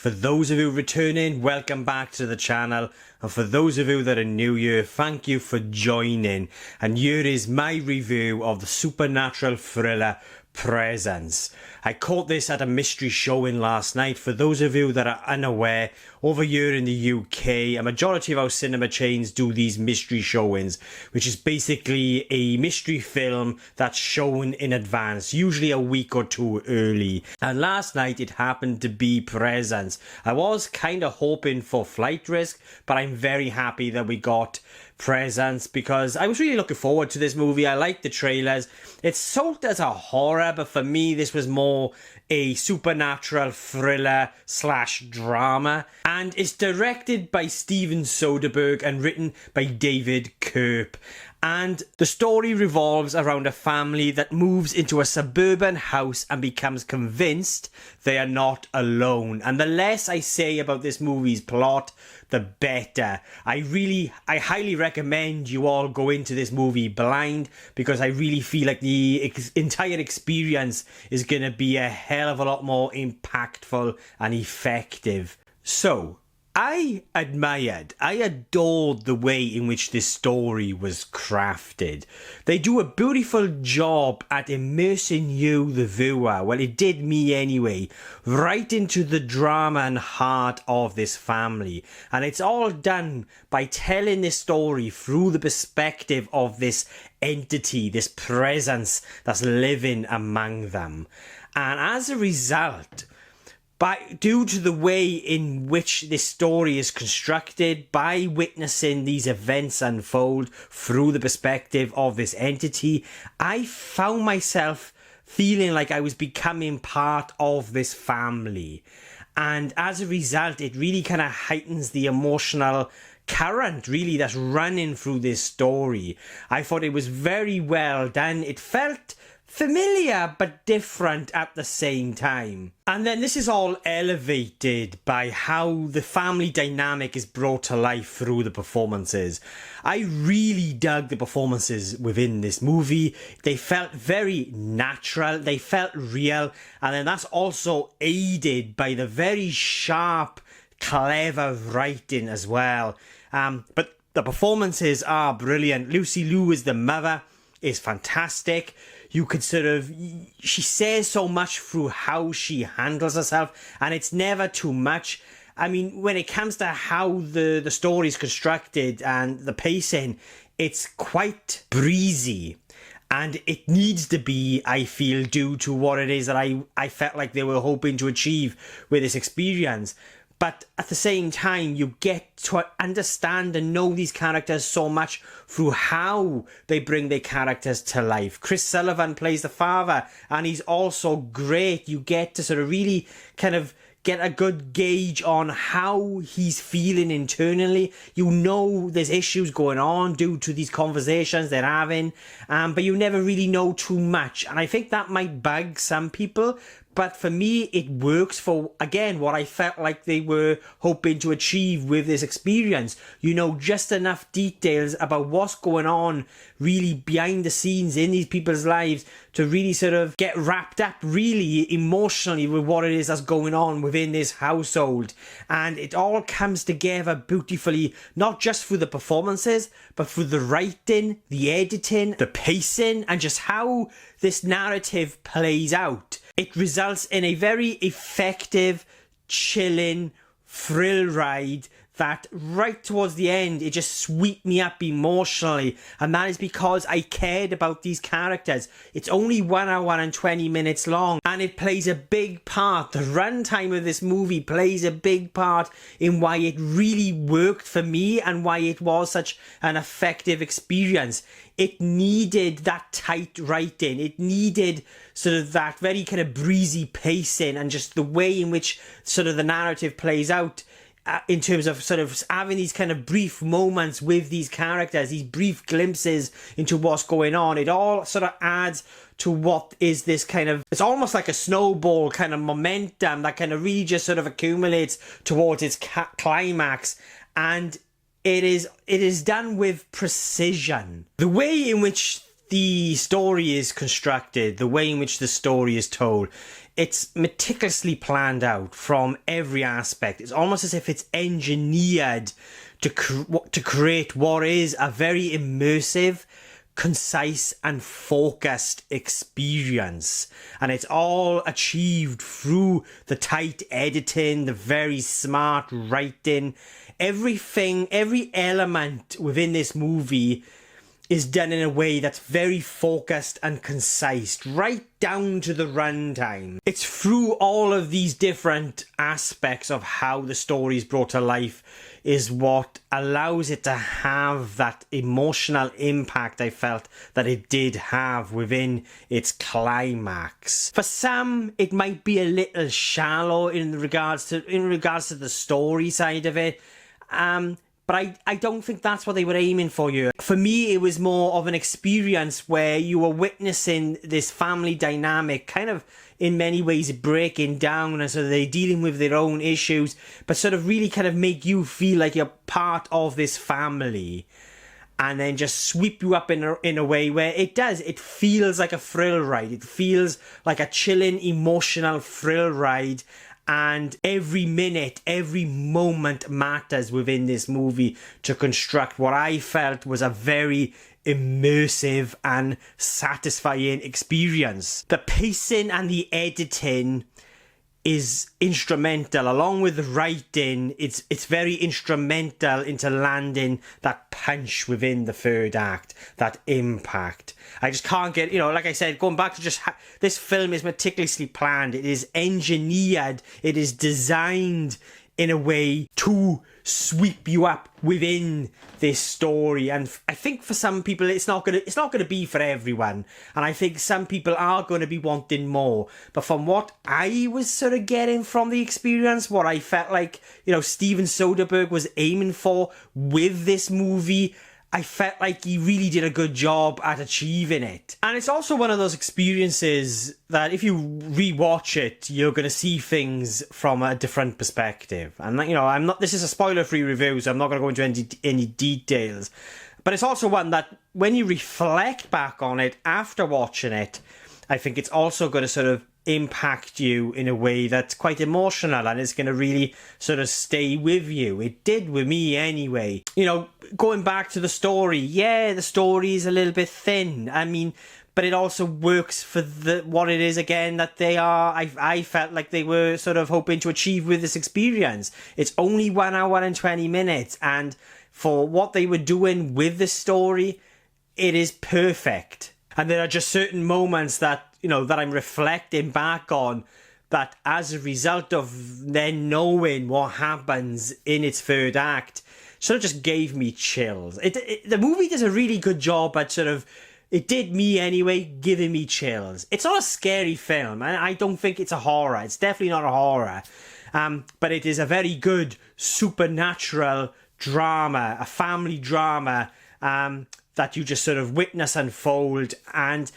For those of you returning, welcome back to the channel. And for those of you that are new here, thank you for joining. And here is my review of the supernatural thriller Presence. I caught this at a mystery showing last night. For those of you that are unaware, over here in the UK, a majority of our cinema chains do these mystery showings, which is basically a mystery film that's shown in advance, usually a week or two early. And last night it happened to be Presence. I was kind of hoping for Flight Risk, but I'm very happy that we got Presence because I was really looking forward to this movie. I liked the trailers. It's sold as a horror, but for me this was more a supernatural thriller slash drama, and it's directed by Steven Soderbergh and written by David Koepp. And the story revolves around a family that moves into a suburban house and becomes convinced they are not alone. And the less I say about this movie's plot, the better. I highly recommend you all go into this movie blind, because I really feel like the entire experience is going to be a hell of a lot more impactful and effective. So, I adored the way in which this story was crafted. They do a beautiful job at immersing you, the viewer, well it did me anyway, right into the drama and heart of this family. And it's all done by telling this story through the perspective of this entity, this presence that's living among them. And as a result, due to the way in which this story is constructed, by witnessing these events unfold through the perspective of this entity, I found myself feeling like I was becoming part of this family. And as a result, it really kind of heightens the emotional current, really, that's running through this story. I thought it was very well done. It felt familiar but different at the same time. And then this is all elevated by how the family dynamic is brought to life through the performances. I really dug the performances within this movie. They felt very natural, they felt real, and then that's also aided by the very sharp, clever writing as well. But the performances are brilliant. Lucy Liu as the mother is fantastic. You could she says so much through how she handles herself, and it's never too much. I mean, when it comes to how the story is constructed and the pacing, it's quite breezy. And it needs to be, I feel, due to what it is that I felt like they were hoping to achieve with this experience. But at the same time, you get to understand and know these characters so much through how they bring their characters to life. Chris Sullivan plays the father, and he's also great. You get to sort of really kind of get a good gauge on how he's feeling internally. You know there's issues going on due to these conversations they're having, but you never really know too much. And I think that might bug some people. But for me, it works for, again, what I felt like they were hoping to achieve with this experience. You know, just enough details about what's going on really behind the scenes in these people's lives to really sort of get wrapped up really emotionally with what it is that's going on within this household. And it all comes together beautifully, not just through the performances, but through the writing, the editing, the pacing, and just how this narrative plays out. It results in a very effective, chilling thrill ride that right towards the end, it just swept me up emotionally. And that is because I cared about these characters. It's only 1 hour and 20 minutes long, and it plays a big part. The runtime of this movie plays a big part in why it really worked for me and why it was such an effective experience. It needed that tight writing. It needed sort of that very kind of breezy pacing, and just the way in which sort of the narrative plays out. In terms of sort of having these kind of brief moments with these characters, these brief glimpses into what's going on, it all sort of adds to what is this kind of, it's almost like a snowball kind of momentum that kind of really just sort of accumulates towards its climax. And it is done with precision. The way in which the story is constructed, the way in which the story is told, it's meticulously planned out from every aspect. It's almost as if it's engineered to create what is a very immersive, concise and focused experience, and it's all achieved through the tight editing, the very smart writing. Everything, every element within this movie is done in a way that's very focused and concise, right down to the runtime. It's through all of these different aspects of how the story is brought to life is what allows it to have that emotional impact I felt that it did have within its climax. For some, it might be a little shallow in regards to the story side of it. But I don't think that's what they were aiming for you. For me, it was more of an experience where you were witnessing this family dynamic kind of in many ways breaking down, and so they're dealing with their own issues, but sort of really kind of make you feel like you're part of this family, and then just sweep you up in a way where it feels like a thrill ride. It feels like a chilling, emotional thrill ride. And every minute, every moment matters within this movie to construct what I felt was a very immersive and satisfying experience. The pacing and the editing is instrumental, along with the writing. It's very instrumental into landing that punch within the third act, that impact. I just can't get, like I said, going back to just this film is meticulously planned. It is engineered. It is designed in a way to sweep you up within this story. And I think for some people it's not gonna be for everyone, and I think some people are going to be wanting more. But from what I was sort of getting from the experience, what I felt like Steven Soderbergh was aiming for with this movie, I felt like he really did a good job at achieving it. And it's also one of those experiences that if you rewatch it, you're going to see things from a different perspective. And this is a spoiler-free review, so I'm not going to go into any details. But it's also one that when you reflect back on it after watching it, I think it's also going to sort of impact you in a way that's quite emotional, and it's going to really sort of stay with you. It did with me anyway. Going back to the story, the story is a little bit thin. But it also works for what it is again that they are. I felt like they were sort of hoping to achieve with this experience. It's only 1 hour and 20 minutes, and for what they were doing with the story, it is perfect. And there are just certain moments that that I'm reflecting back on, that as a result of then knowing what happens in its third act, sort of just gave me chills. The movie does a really good job at it did me anyway, giving me chills. It's not a scary film, and I don't think it's a horror. It's definitely not a horror. But it is a very good supernatural drama, a family drama, that you just sort of witness unfold. And,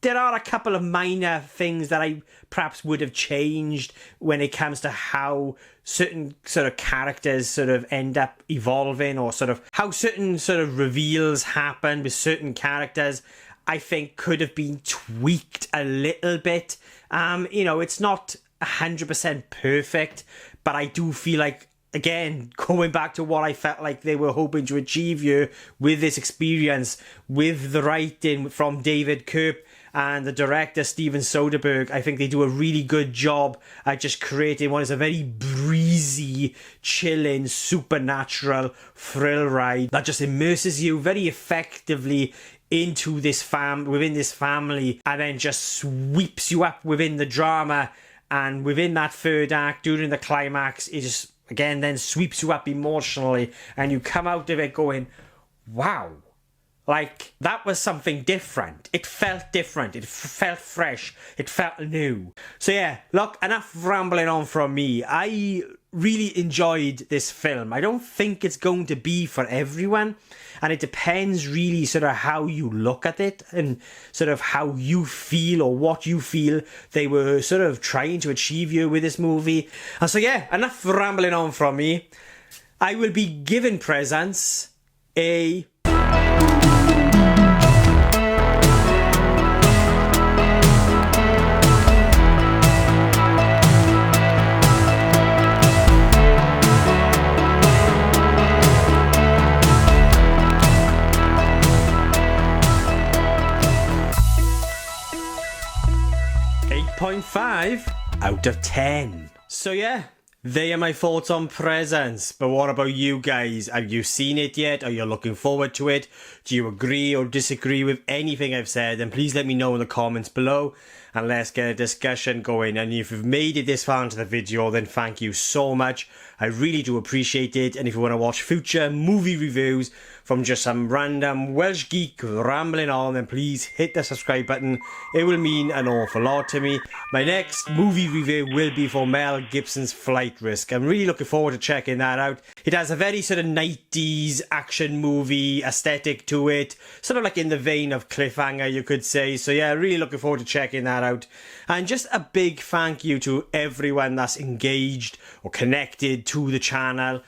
there are a couple of minor things that I perhaps would have changed when it comes to how certain sort of characters sort of end up evolving, or sort of how certain sort of reveals happen with certain characters. I think could have been tweaked a little bit. It's not 100% perfect, but I do feel like, again, going back to what I felt like they were hoping to achieve here with this experience, with the writing from David Koepp and the director Steven Soderbergh, I think they do a really good job at just creating what is a very breezy, chilling, supernatural thrill ride that just immerses you very effectively into this within this family, and then just sweeps you up within the drama. And within that third act, during the climax, it just again then sweeps you up emotionally, and you come out of it going, wow, like that was something different. It felt different. It felt fresh. It felt new. So look, enough rambling on from me. I really enjoyed this film. I don't think it's going to be for everyone, and it depends really sort of how you look at it and sort of how you feel, or what you feel they were sort of trying to achieve here with this movie. And so enough rambling on from me. I will be giving Presence a 9.5 out of 10. So yeah, they are my thoughts on Presents. But what about you guys? Have you seen it yet? Are you looking forward to it? Do you agree or disagree with anything I've said? Then please let me know in the comments below, and let's get a discussion going. And if you've made it this far into the video, then thank you so much. I really do appreciate it. And if you want to watch future movie reviews from just some random Welsh geek rambling on, then please hit the subscribe button. It will mean an awful lot to me. My next movie review will be for Mel Gibson's Flight Risk. I'm really looking forward to checking that out. It has a very sort of 90s action movie aesthetic to it, sort of like in the vein of Cliffhanger, you could say. So yeah, really looking forward to checking that out. And just a big thank you to everyone that's engaged or connected to the channel.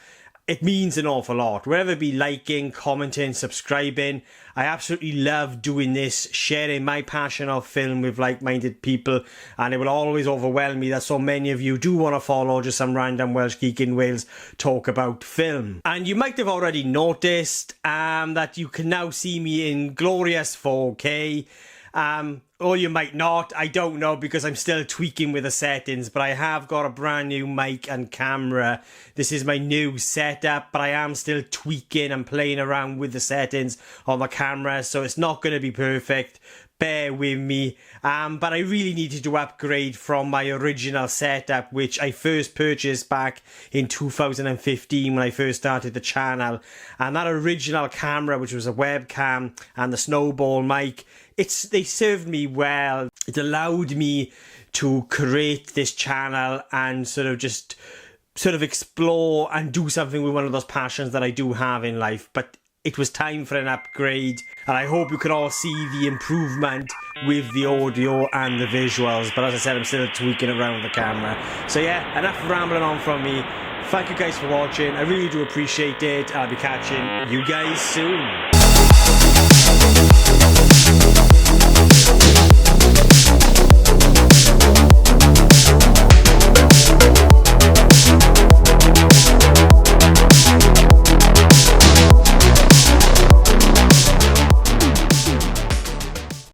It means an awful lot. Whether it be liking, commenting, subscribing. I absolutely love doing this, sharing my passion of film with like-minded people, and it will always overwhelm me that so many of you do want to follow just some random Welsh geek in Wales talk about film. And you might have already noticed that you can now see me in glorious 4K. Or you might not, I don't know, because I'm still tweaking with the settings, but I have got a brand new mic and camera. This is my new setup, but I am still tweaking and playing around with the settings on the camera, so it's not going to be perfect. Bear with me. But I really needed to upgrade from my original setup, which I first purchased back in 2015 when I first started the channel. And that original camera, which was a webcam and the snowball mic, they served me well. It allowed me to create this channel and sort of explore and do something with one of those passions that I do have in life. But it was time for an upgrade, and I hope you can all see the improvement with the audio and the visuals. But as I said, I'm still tweaking around with the camera. So yeah, enough rambling on from me. Thank you guys for watching. I really do appreciate it. I'll be catching you guys soon.